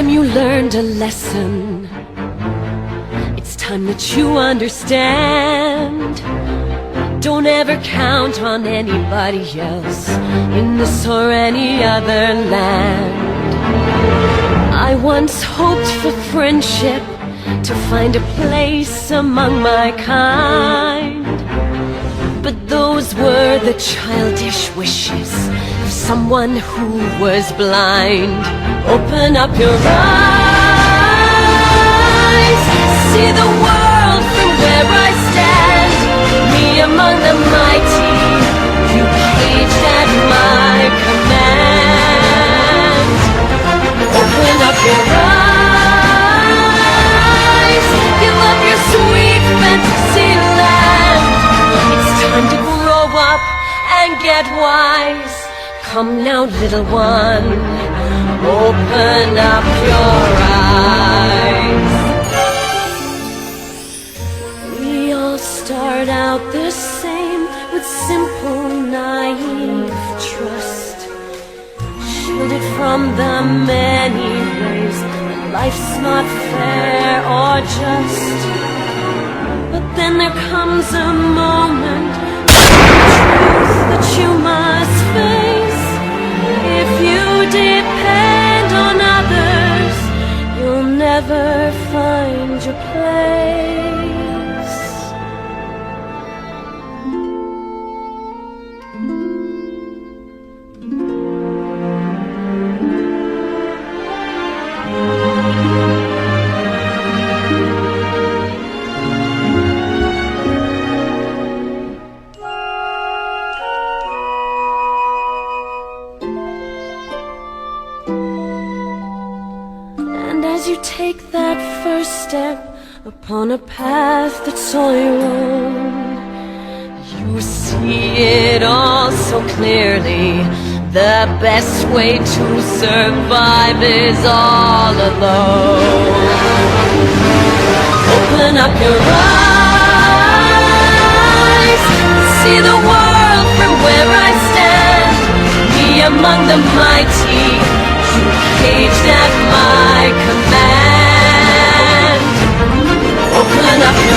time you learned a lesson. It's time that you understand. Don't ever count on anybody else in this or any other land. I once hoped for friendship, to find a place among my kind, but those were the childish wishes of someone who was blind. Open up your eyes, see the world from where I stand. Me among the mighty, you caged at my command. Open up your eyes, give up your sweet fantasy land. It's time to grow up and get wise. Come now, little one, open up your eyes. We all start out the same, with simple, naive trust, shielded from the many ways that life's not fair or just. But then there comes a moment, truth that you must face. If you depend on others, you'll never find your place. As you take that first step upon a path that's all your own, you see it all so clearly. The best way to survive is all alone. Open up your eyes, see the world from where I stand. Me among the mighty, you caged at my command. Open up your